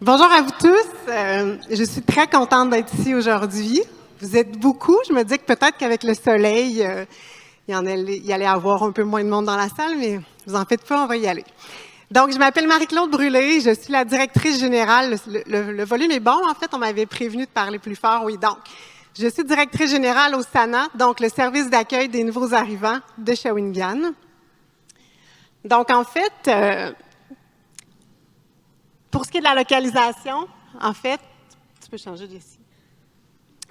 Bonjour à vous tous. Je suis très contente d'être ici aujourd'hui. Vous êtes beaucoup. Je me dis que peut-être qu'avec le soleil, il y allait avoir un peu moins de monde dans la salle, mais vous en faites pas, on va y aller. Donc, je m'appelle Marie-Claude Brûlé. Je suis la directrice générale. Le volume est bon, en fait. On m'avait prévenu de parler plus fort. Oui, donc, je suis directrice générale au SANA, donc le service d'accueil des nouveaux arrivants de Shawinigan. Donc, en fait, pour ce qui est de la localisation, en fait, tu peux changer d'ici.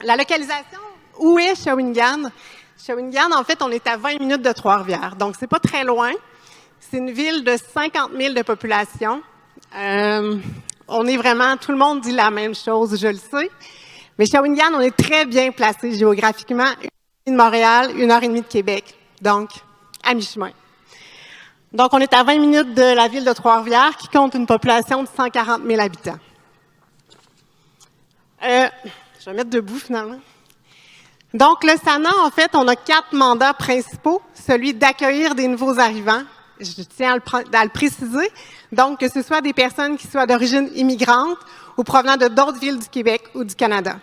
La localisation, où est Shawinigan? Shawinigan, en fait, on est à 20 minutes de Trois-Rivières, donc c'est pas très loin. C'est une ville de 50 000 de population. On est vraiment, tout le monde dit la même chose, je le sais. Mais Shawinigan, on est très bien placé géographiquement. 1h30 de Montréal, 1h30 de Québec, donc à mi-chemin. Donc, on est à 20 minutes de la ville de Trois-Rivières, qui compte une population de 140 000 habitants. Je vais mettre debout, finalement. Donc, le SANA, en fait, on a 4 mandats principaux. Celui d'accueillir des nouveaux arrivants. Je tiens à le préciser. Donc, que ce soit des personnes qui soient d'origine immigrante ou provenant de d'autres villes du Québec ou du Canada.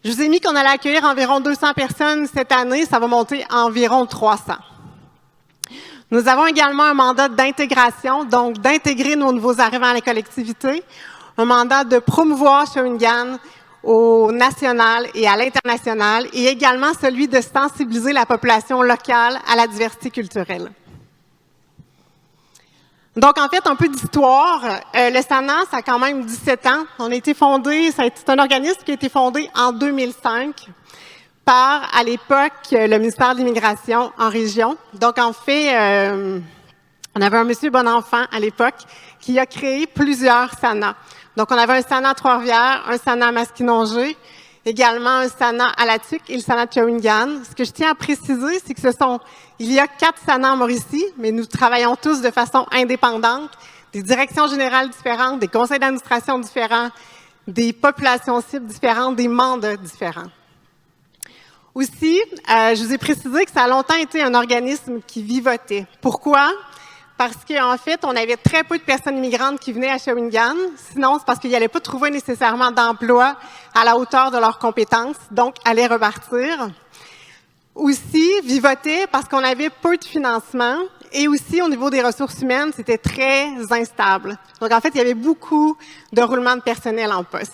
Je vous ai mis qu'on allait accueillir environ 200 personnes cette année. Ça va monter à environ 300. Nous avons également un mandat d'intégration, donc d'intégrer nos nouveaux arrivants à la collectivité, un mandat de promouvoir Shawinigan au national et à l'international, et également celui de sensibiliser la population locale à la diversité culturelle. Donc, en fait, un peu d'histoire. Le SANA, ça a quand même 17 ans. On a été fondé, c'est un organisme qui a été fondé en 2005. Par, à l'époque, le ministère de l'Immigration en région. Donc, en fait, on avait un monsieur Bonenfant à l'époque qui a créé plusieurs SANA. Donc, on avait un SANA à Trois-Rivières, un SANA à Masquinongé, également un SANA à La Tuque et le SANA de Shawinigan. Ce que je tiens à préciser, c'est que il y a 4 SANA en Mauricie, mais nous travaillons tous de façon indépendante, des directions générales différentes, des conseils d'administration différents, des populations cibles différentes, des mandats différents. Aussi, je vous ai précisé que ça a longtemps été un organisme qui vivotait. Pourquoi? Parce qu'en fait, on avait très peu de personnes immigrantes qui venaient à Shawinigan. Sinon, c'est parce qu'ils n'allaient pas trouver nécessairement d'emploi à la hauteur de leurs compétences, donc allaient repartir. Aussi, vivotait parce qu'on avait peu de financement et aussi, au niveau des ressources humaines, c'était très instable. Donc, en fait, il y avait beaucoup de roulement de personnel en poste.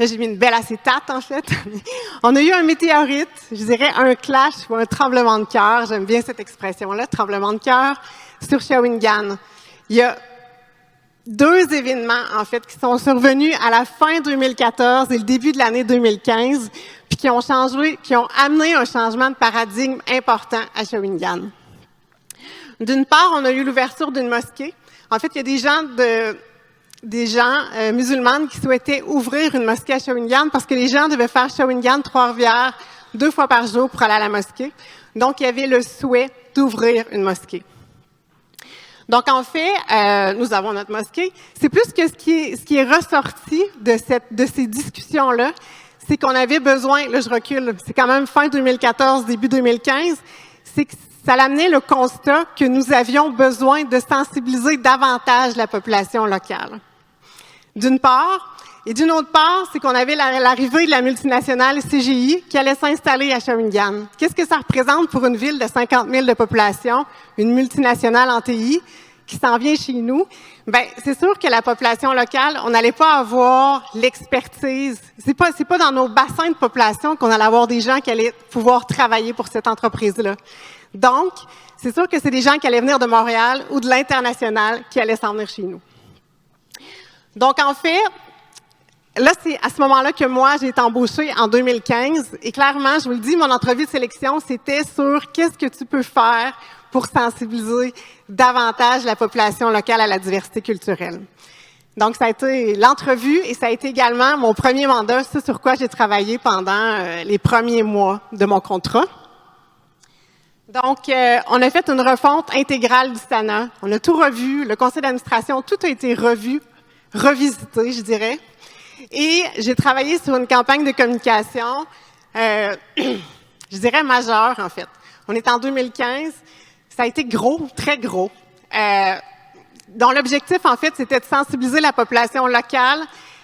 Là, j'ai mis une belle acétate, en fait. On a eu un météorite, je dirais un clash ou un tremblement de cœur. J'aime bien cette expression-là, tremblement de cœur, sur Shawinigan. Il y a 2 événements, en fait, qui sont survenus à la fin 2014 et le début de l'année 2015, puis qui ont amené un changement de paradigme important à Shawinigan. D'une part, on a eu l'ouverture d'une mosquée. En fait, il y a des gens musulmanes qui souhaitaient ouvrir une mosquée à Shawinigan parce que les gens devaient faire Shawinigan-Trois-Rivières 2 fois par jour pour aller à la mosquée. Donc, il y avait le souhait d'ouvrir une mosquée. Donc, en fait, nous avons notre mosquée. C'est plus que ce qui est ressorti de ces discussions-là, c'est qu'on avait besoin, là je recule, c'est quand même fin 2014, début 2015, c'est que ça amenait le constat que nous avions besoin de sensibiliser davantage la population locale. D'une part, et d'une autre part, c'est qu'on avait l'arrivée de la multinationale CGI qui allait s'installer à Shawinigan. Qu'est-ce que ça représente pour une ville de 50 000 de population, une multinationale en TI qui s'en vient chez nous? Bien, c'est sûr que la population locale, on n'allait pas avoir l'expertise. C'est pas dans nos bassins de population qu'on allait avoir des gens qui allaient pouvoir travailler pour cette entreprise-là. Donc, c'est sûr que c'est des gens qui allaient venir de Montréal ou de l'international qui allaient s'en venir chez nous. Donc, en fait, là, c'est à ce moment-là que moi, j'ai été embauchée en 2015. Et clairement, je vous le dis, mon entrevue de sélection, c'était sur qu'est-ce que tu peux faire pour sensibiliser davantage la population locale à la diversité culturelle. Donc, ça a été l'entrevue et ça a été également mon premier mandat, ce sur quoi j'ai travaillé pendant les premiers mois de mon contrat. Donc, on a fait une refonte intégrale du SANA. On a tout revu, le conseil d'administration, tout a été revisité, je dirais. Et j'ai travaillé sur une campagne de communication, je dirais majeure, en fait. On est en 2015. Ça a été gros, très gros. dont l'objectif, en fait, c'était de sensibiliser la population locale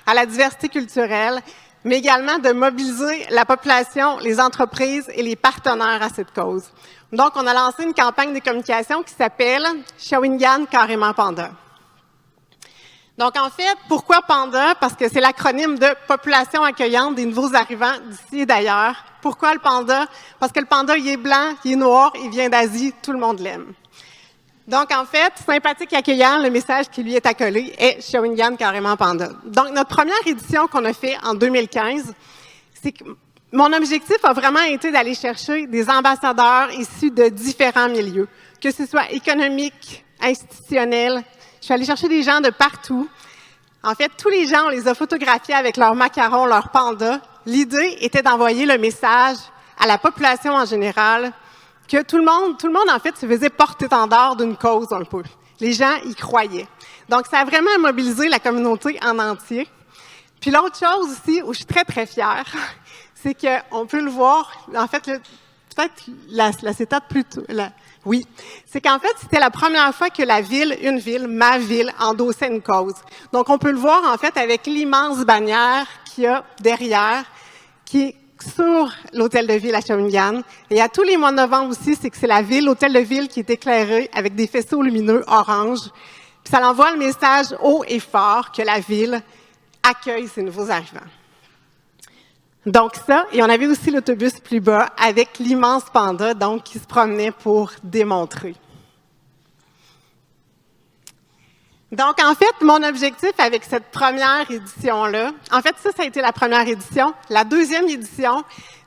à la diversité culturelle, mais également de mobiliser la population, les entreprises et les partenaires à cette cause. Donc, on a lancé une campagne de communication qui s'appelle « Shawinigan carrément Panda ». Donc, en fait, pourquoi Panda? Parce que c'est l'acronyme de « Population accueillante des nouveaux arrivants d'ici et d'ailleurs ». Pourquoi le panda? Parce que le panda, il est blanc, il est noir, il vient d'Asie, tout le monde l'aime. Donc, en fait, sympathique et accueillant, le message qui lui est accolé est Shawinigan carrément Panda. Donc, notre première édition qu'on a fait en 2015, c'est que mon objectif a vraiment été d'aller chercher des ambassadeurs issus de différents milieux, que ce soit économique, institutionnel. Je suis allée chercher des gens de partout. En fait, tous les gens, on les a photographiés avec leurs macarons, leurs pandas. L'idée était d'envoyer le message à la population en général que tout le monde, en fait, se faisait porte-étendard d'une cause un peu. Les gens y croyaient. Donc, ça a vraiment mobilisé la communauté en entier. Puis l'autre chose aussi, où je suis très, très fière, c'est qu'on peut le voir, en fait, peut-être l'acétate plutôt, oui, c'est qu'en fait, c'était la première fois que une ville, ma ville, endossait une cause. Donc, on peut le voir, en fait, avec l'immense bannière qu'il y a derrière, qui est sur l'hôtel de ville à Shawinigan. Et à tous les mois de novembre aussi, c'est que c'est la ville, l'hôtel de ville qui est éclairé avec des faisceaux lumineux orange. Puis ça envoie le message haut et fort que la ville accueille ces nouveaux arrivants. Donc ça, et on avait aussi l'autobus plus bas avec l'immense panda, donc qui se promenait pour démontrer. Donc, en fait, mon objectif avec cette première édition-là, en fait, ça a été la première édition. La deuxième édition,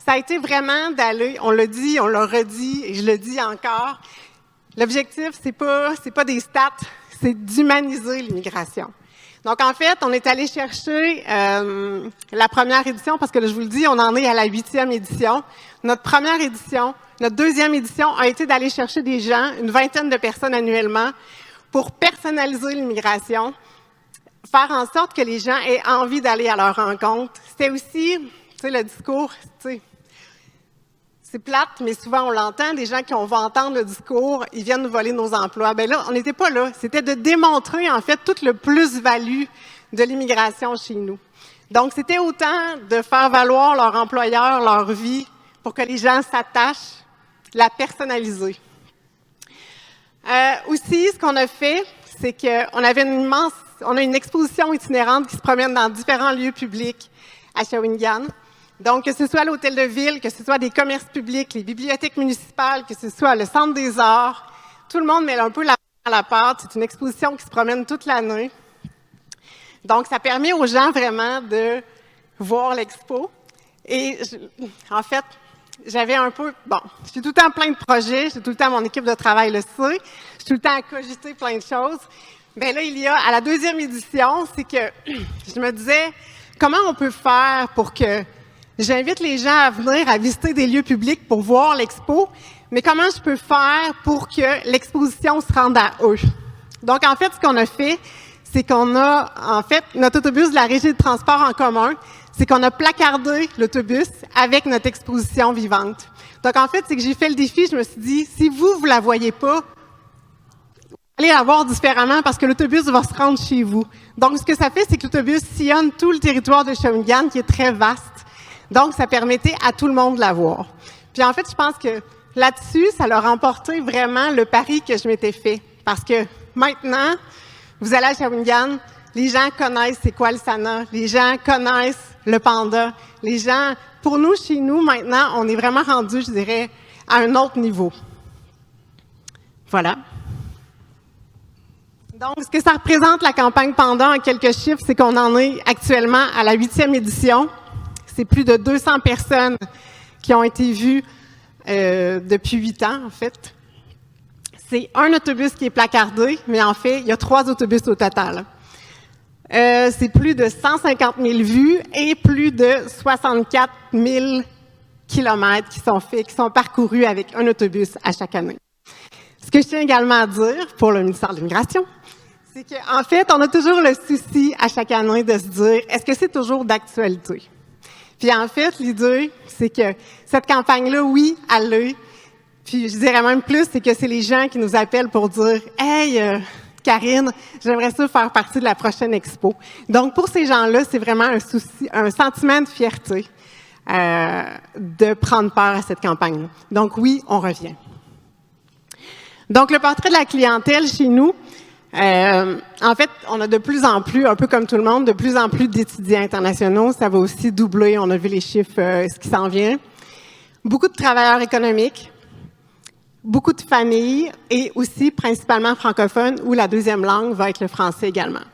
ça a été vraiment d'aller, on l'a dit, on l'a redit, et je le dis encore, l'objectif, c'est pas des stats, c'est d'humaniser l'immigration. Donc, en fait, on est allé chercher la première édition, parce que là, je vous le dis, on en est à la 8e édition. Notre première édition, notre deuxième édition a été d'aller chercher des gens, une vingtaine de personnes annuellement, pour personnaliser l'immigration, faire en sorte que les gens aient envie d'aller à leur rencontre. C'était aussi, tu sais, le discours, tu sais, c'est plate, mais souvent on l'entend, des gens qui vont entendre le discours, ils viennent nous voler nos emplois. Bien là, on n'était pas là. C'était de démontrer, en fait, toute le plus-value de l'immigration chez nous. Donc, c'était autant de faire valoir leur employeur, leur vie, pour que les gens s'attachent, la personnaliser. Aussi, ce qu'on a fait, c'est qu'on avait on a une exposition itinérante qui se promène dans différents lieux publics à Shawinigan. Donc, que ce soit l'hôtel de ville, que ce soit des commerces publics, les bibliothèques municipales, que ce soit le centre des arts, tout le monde met un peu la main à la pâte. C'est une exposition qui se promène toute l'année. Donc, ça permet aux gens vraiment de voir l'expo. Et en fait, j'avais un peu, j'ai tout le temps plein de projets, j'ai tout le temps mon équipe de travail le sait, j'ai tout le temps à cogiter plein de choses. Bien là, il y a, à la deuxième édition, c'est que je me disais, comment on peut faire pour que j'invite les gens à venir à visiter des lieux publics pour voir l'expo, mais comment je peux faire pour que l'exposition se rende à eux? Donc, en fait, ce qu'on a fait, c'est qu'on a, en fait, notre autobus de la Régie de transport en commun, c'est qu'on a placardé l'autobus avec notre exposition vivante. Donc, en fait, c'est que j'ai fait le défi, je me suis dit, si vous la voyez pas, vous allez la voir différemment parce que l'autobus va se rendre chez vous. Donc, ce que ça fait, c'est que l'autobus sillonne tout le territoire de Shawinigan, qui est très vaste. Donc, ça permettait à tout le monde de la voir. Puis, en fait, je pense que là-dessus, ça leur a remporté vraiment le pari que je m'étais fait. Parce que maintenant, vous allez à Shawinigan, les gens connaissent c'est quoi le Sana, les gens connaissent le panda. Les gens, pour nous, chez nous, maintenant, on est vraiment rendu, je dirais, à un autre niveau. Voilà. Donc, ce que ça représente, la campagne Panda, en quelques chiffres, c'est qu'on en est actuellement à la 8e édition. C'est plus de 200 personnes qui ont été vues depuis 8 ans, en fait. C'est un autobus qui est placardé, mais en fait, il y a 3 autobus au total. C'est plus de 150 000 vues et plus de 64 000 kilomètres qui sont faits, qui sont parcourus avec un autobus à chaque année. Ce que je tiens également à dire pour le ministère de l'Immigration, c'est qu'en fait, on a toujours le souci à chaque année de se dire, est-ce que c'est toujours d'actualité? Puis en fait, l'idée, c'est que cette campagne-là, oui, elle l'est. Puis je dirais même plus, c'est que c'est les gens qui nous appellent pour dire « Hey, Karine, j'aimerais ça faire partie de la prochaine expo. Donc, pour ces gens-là, c'est vraiment un sentiment de fierté de prendre part à cette campagne. Donc, oui, on revient. Donc, le portrait de la clientèle chez nous, en fait, on a de plus en plus, un peu comme tout le monde, de plus en plus d'étudiants internationaux. Ça va aussi doubler, on a vu les chiffres, ce qui s'en vient. Beaucoup de travailleurs économiques, beaucoup de familles et aussi principalement francophones où la deuxième langue va être le français également.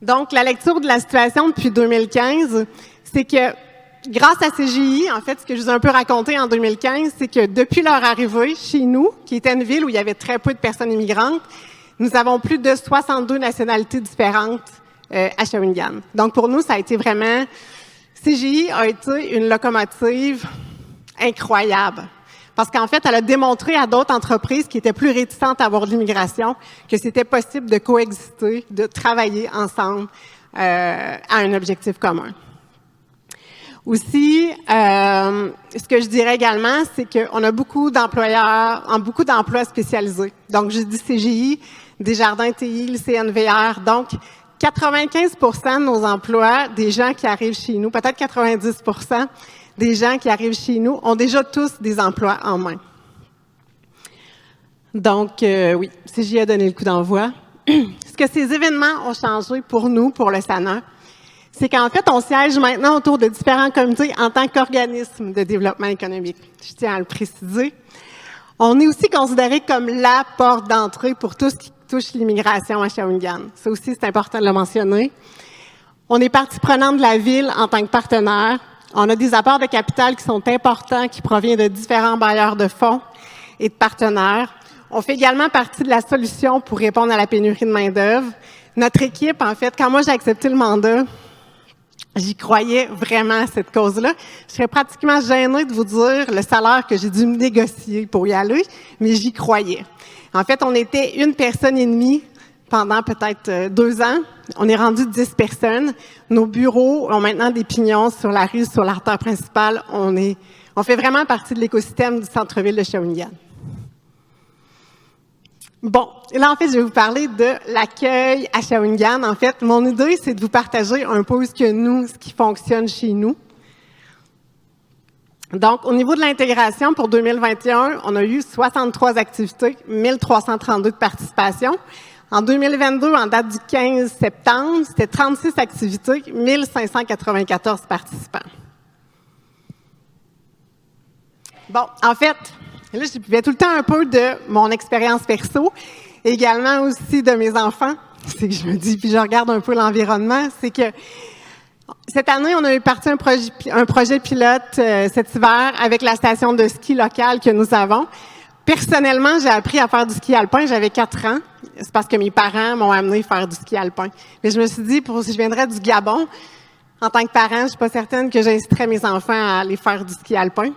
Donc, la lecture de la situation depuis 2015, c'est que grâce à CGI, en fait, ce que je vous ai un peu raconté en 2015, c'est que depuis leur arrivée chez nous, qui était une ville où il y avait très peu de personnes immigrantes, nous avons plus de 62 nationalités différentes à Shawinigan. Donc, pour nous, ça a été vraiment... CGI a été une locomotive incroyable. Parce qu'en fait, elle a démontré à d'autres entreprises qui étaient plus réticentes à avoir de l'immigration que c'était possible de coexister, de travailler ensemble à un objectif commun. Aussi, ce que je dirais également, c'est qu'on a beaucoup d'emplois spécialisés. Donc, je dis CGI, Desjardins TI, le CNVR. Donc, 95% de nos emplois, des gens qui arrivent chez nous, peut-être 90% des gens qui arrivent chez nous, ont déjà tous des emplois en main. Donc, oui, CGI a donné le coup d'envoi. Ce que ces événements ont changé pour nous, pour le SANA, c'est qu'en fait, on siège maintenant autour de différents comités en tant qu'organisme de développement économique. Je tiens à le préciser. On est aussi considéré comme la porte d'entrée pour tout ce qui touche l'immigration à Shawinigan. Ça aussi, c'est important de le mentionner. On est partie prenante de la ville en tant que partenaire. On a des apports de capital qui sont importants, qui proviennent de différents bailleurs de fonds et de partenaires. On fait également partie de la solution pour répondre à la pénurie de main-d'œuvre. Notre équipe, en fait, quand moi j'ai accepté le mandat, j'y croyais vraiment à cette cause-là. Je serais pratiquement gênée de vous dire le salaire que j'ai dû me négocier pour y aller, mais j'y croyais. En fait, on était 1,5 personne pendant peut-être 2 ans. On est rendu 10 personnes. Nos bureaux ont maintenant des pignons sur la rue, sur l'artère principale. On fait vraiment partie de l'écosystème du centre-ville de Shawinigan. Bon, là, en fait, je vais vous parler de l'accueil à Shawinigan. En fait, mon idée, c'est de vous partager un peu ce qui fonctionne chez nous. Donc, au niveau de l'intégration, pour 2021, on a eu 63 activités, 1332 de participation. En 2022, en date du 15 septembre, c'était 36 activités, 1594 participants. Bon, en fait, là, je buvais tout le temps un peu de mon expérience perso, et également aussi de mes enfants. C'est que je me dis, puis je regarde un peu l'environnement, c'est que cette année, on a eu parti un projet pilote cet hiver avec la station de ski locale que nous avons. Personnellement, j'ai appris à faire du ski alpin, j'avais 4 ans. C'est parce que mes parents m'ont amené faire du ski alpin. Mais je me suis dit, si je viendrais du Gabon, en tant que parent, je suis pas certaine que j'inciterais mes enfants à aller faire du ski alpin.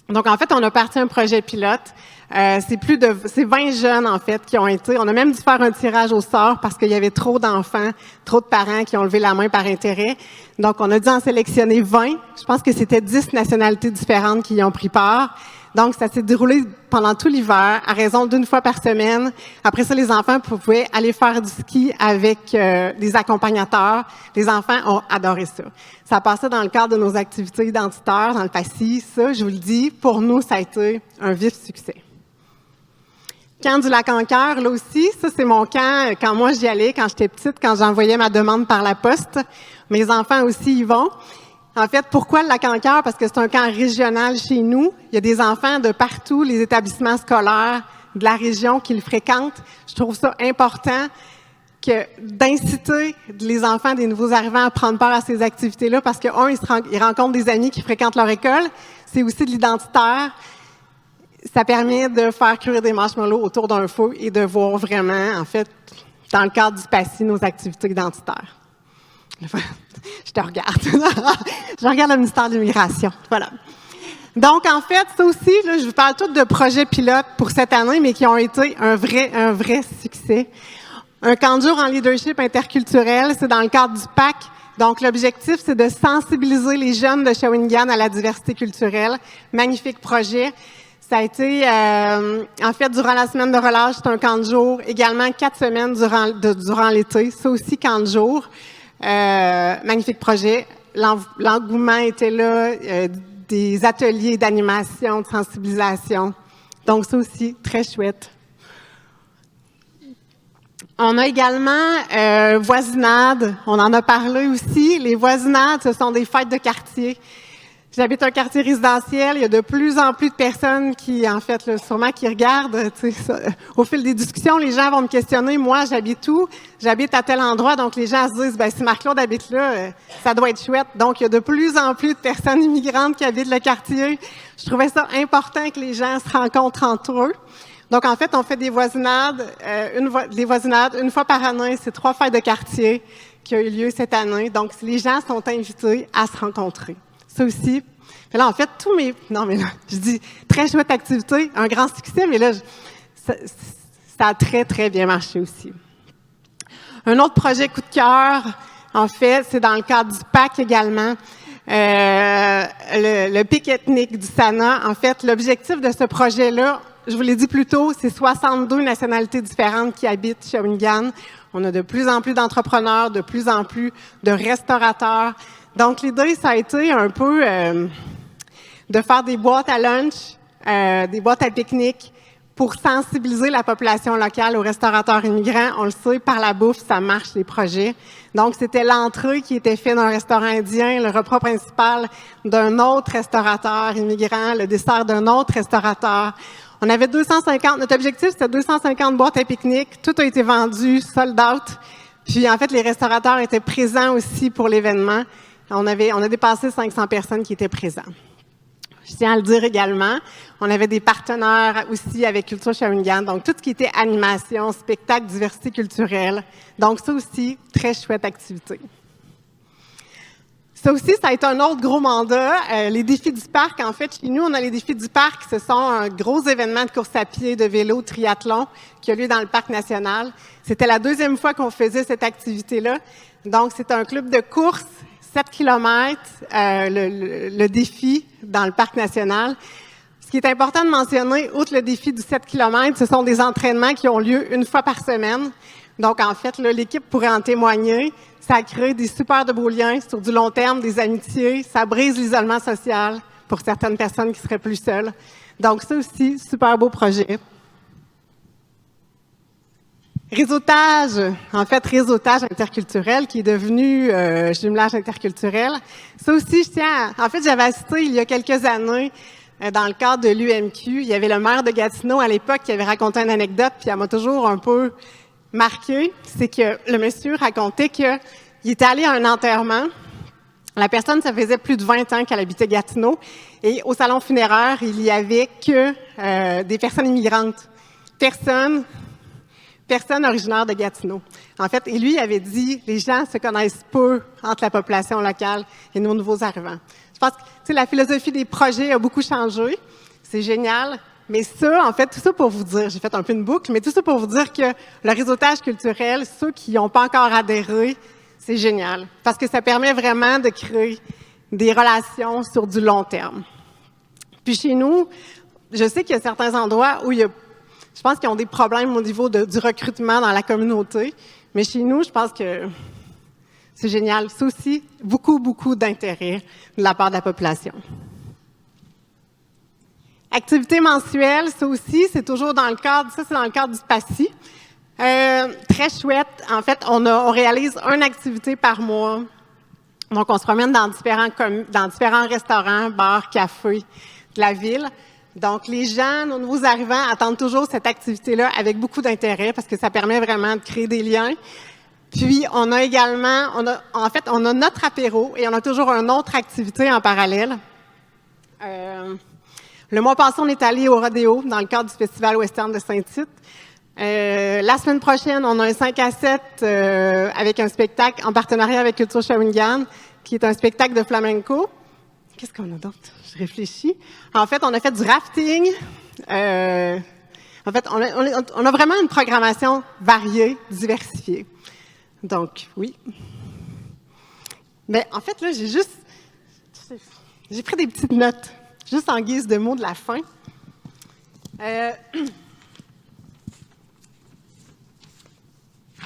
Donc, en fait, on a parti un projet pilote. C'est 20 jeunes, en fait, qui ont été... On a même dû faire un tirage au sort parce qu'il y avait trop d'enfants, trop de parents qui ont levé la main par intérêt. Donc, on a dû en sélectionner 20. Je pense que c'était 10 nationalités différentes qui y ont pris part. Donc, ça s'est déroulé pendant tout l'hiver, à raison d'1 fois par semaine. Après ça, les enfants pouvaient aller faire du ski avec des accompagnateurs. Les enfants ont adoré ça. Ça passait dans le cadre de nos activités identitaires, dans le PACI. Ça, je vous le dis, pour nous, ça a été un vif succès. Camp du Lac-en-Cœur, là aussi, ça, c'est mon camp quand moi j'y allais, quand j'étais petite, quand j'envoyais ma demande par la poste. Mes enfants aussi y vont. En fait, pourquoi le Lac-en-Cœur? Parce que c'est un camp régional chez nous. Il y a des enfants de partout, les établissements scolaires de la région qui le fréquentent. Je trouve ça important d'inciter les enfants des nouveaux arrivants à prendre part à ces activités-là parce que, ils rencontrent des amis qui fréquentent leur école. C'est aussi de l'identitaire. Ça permet de faire cuire des marshmallows autour d'un feu et de voir vraiment, en fait, dans le cadre du PACI, nos activités identitaires. Je te regarde. Je regarde le ministère de l'Immigration. Voilà. Donc, en fait, ça aussi, là, je vous parle tout de projets pilotes pour cette année, mais qui ont été un vrai succès. Un camp de jour en leadership interculturel, c'est dans le cadre du PAC. Donc, l'objectif, c'est de sensibiliser les jeunes de Shawinigan à la diversité culturelle. Magnifique projet. Ça a été, en fait, durant la semaine de relâche, c'est un camp de jour. Également, 4 semaines durant l'été. Ça aussi, camp de jour. Magnifique projet. L'engouement était là. Des ateliers d'animation, de sensibilisation. Donc, ça aussi, très chouette. On a également voisinade. On en a parlé aussi. Les voisinades, ce sont des fêtes de quartier. J'habite un quartier résidentiel. Il y a de plus en plus de personnes qui, en fait, là, sûrement qui regardent. Au fil des discussions, les gens vont me questionner. Moi, j'habite où? J'habite à tel endroit. Donc, les gens se disent, ben si Marc-Claude habite là, ça doit être chouette. Donc, il y a de plus en plus de personnes immigrantes qui habitent le quartier. Je trouvais ça important que les gens se rencontrent entre eux. Donc, en fait, on fait des voisinades, une fois par année. C'est 3 fêtes de quartier qui ont eu lieu cette année. Donc, les gens sont invités à se rencontrer. Ça aussi. Mais là, en fait, non, mais là, je dis très chouette activité, un grand succès, mais là, ça a très, très bien marché aussi. Un autre projet coup de cœur, en fait, c'est dans le cadre du PAC également. Le pic ethnique du SANA. En fait, l'objectif de ce projet-là, je vous l'ai dit plus tôt, c'est 62 nationalités différentes qui habitent Shawinigan. On a de plus en plus d'entrepreneurs, de plus en plus de restaurateurs. Donc, l'idée, ça a été un peu de faire des boîtes à lunch, des boîtes à pique-nique pour sensibiliser la population locale aux restaurateurs immigrants. On le sait, par la bouffe, ça marche, les projets. Donc, c'était l'entrée qui était faite d'un restaurant indien, le repas principal d'un autre restaurateur immigrant, le dessert d'un autre restaurateur. On avait 250, notre objectif, c'était 250 boîtes à pique-nique. Tout a été vendu, sold out. Puis, en fait, les restaurateurs étaient présents aussi pour l'événement. On a dépassé 500 personnes qui étaient présentes. Je tiens à le dire également, on avait des partenaires aussi avec Culture Shawinigan, donc tout ce qui était animation, spectacle, diversité culturelle. Donc ça aussi, très chouette activité. Ça aussi, ça a été un autre gros mandat. Les défis du parc, en fait, chez nous, on a les défis du parc. Ce sont un gros événement de course à pied, de vélo, triathlon qui a lieu dans le parc national. C'était la 2e fois qu'on faisait cette activité-là. Donc, c'est un club de course, 7 km, le défi dans le parc national. Ce qui est important de mentionner, outre le défi du 7 km, ce sont des entraînements qui ont lieu 1 fois par semaine. Donc, en fait, là, l'équipe pourrait en témoigner. Ça crée des super de beaux liens sur du long terme, des amitiés. Ça brise l'isolement social pour certaines personnes qui seraient plus seules. Donc, ça aussi, super beau projet. Réseautage, en fait, réseautage interculturel qui est devenu jumelage interculturel. Ça aussi, en fait, j'avais assisté il y a quelques années dans le cadre de l'UMQ. Il y avait le maire de Gatineau à l'époque qui avait raconté une anecdote, puis elle m'a toujours un peu marqué. C'est que le monsieur racontait qu'il était allé à un enterrement. La personne, ça faisait plus de 20 ans qu'elle habitait Gatineau. Et au salon funéraire, il y avait que des personnes immigrantes. Personne originaire de Gatineau. En fait, et lui avait dit, les gens se connaissent peu entre la population locale et nos nouveaux arrivants. Je pense que la philosophie des projets a beaucoup changé. C'est génial. Mais ça, en fait, tout ça pour vous dire, j'ai fait un peu une boucle, mais tout ça pour vous dire que le réseautage culturel, ceux qui n'ont pas encore adhéré, c'est génial. Parce que ça permet vraiment de créer des relations sur du long terme. Puis chez nous, je sais qu'il y a certains endroits où je pense qu'ils ont des problèmes au niveau du recrutement dans la communauté. Mais chez nous, je pense que c'est génial. C'est aussi beaucoup, beaucoup d'intérêt de la part de la population. Activité mensuelle, ça aussi, c'est toujours dans le cadre, ça c'est dans le cadre du PACI. Très chouette. En fait, on réalise une activité par mois. Donc, on se promène dans différents restaurants, bars, cafés de la ville. Donc, les gens, nos nouveaux arrivants, attendent toujours cette activité-là avec beaucoup d'intérêt parce que ça permet vraiment de créer des liens. Puis, on a également, on a notre apéro et on a toujours une autre activité en parallèle. Le mois passé, on est allé au rodéo dans le cadre du Festival Western de Saint-Tite. La semaine prochaine, on a un 5 à 7 avec un spectacle en partenariat avec Culture Shawinigan, qui est un spectacle de flamenco. Qu'est-ce qu'on a d'autre? Je réfléchis. En fait, on a fait du rafting. En fait, on a vraiment une programmation variée, diversifiée. Donc, oui. Mais en fait, là, j'ai pris des petites notes, juste en guise de mots de la fin.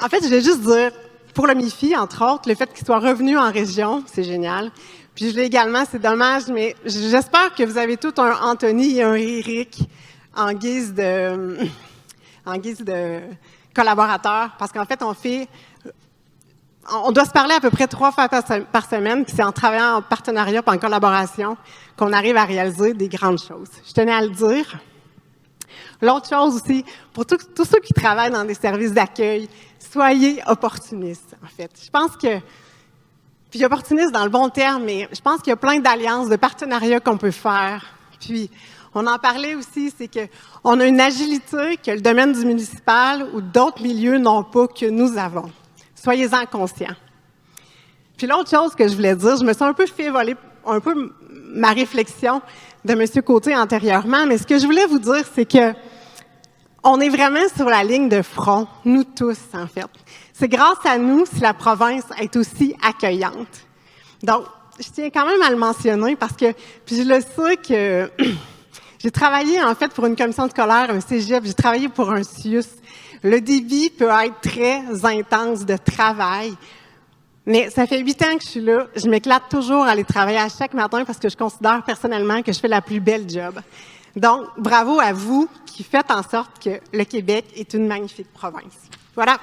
En fait, je voulais juste dire, pour le MIFI, entre autres, le fait qu'il soit revenu en région, c'est génial. Puis je l'ai également, c'est dommage, mais j'espère que vous avez tout un Anthony et un Eric en guise de collaborateurs, parce qu'en fait, on doit se parler à peu près 3 fois par semaine, puis c'est en travaillant en partenariat et en collaboration qu'on arrive à réaliser des grandes choses. Je tenais à le dire. L'autre chose aussi, pour tous ceux qui travaillent dans des services d'accueil, soyez opportunistes, en fait. Je pense que, puis opportuniste dans le bon terme, mais je pense qu'il y a plein d'alliances, de partenariats qu'on peut faire. Puis, on en parlait aussi, c'est qu'on a une agilité que le domaine du municipal ou d'autres milieux n'ont pas, que nous avons. Soyez-en conscients. Puis l'autre chose que je voulais dire, je me suis un peu fait voler un peu ma réflexion de M. Côté antérieurement, mais ce que je voulais vous dire, c'est que on est vraiment sur la ligne de front, nous tous, en fait. C'est grâce à nous si la province est aussi accueillante. Donc, je tiens quand même à le mentionner parce que, puis je le sais que j'ai travaillé, en fait, pour une commission scolaire, un cégep, j'ai travaillé pour un CIUS. Le débit peut être très intense de travail, mais ça fait 8 ans que je suis là. Je m'éclate toujours à aller travailler à chaque matin parce que je considère personnellement que je fais la plus belle job. Donc, bravo à vous qui faites en sorte que le Québec est une magnifique province. Voilà.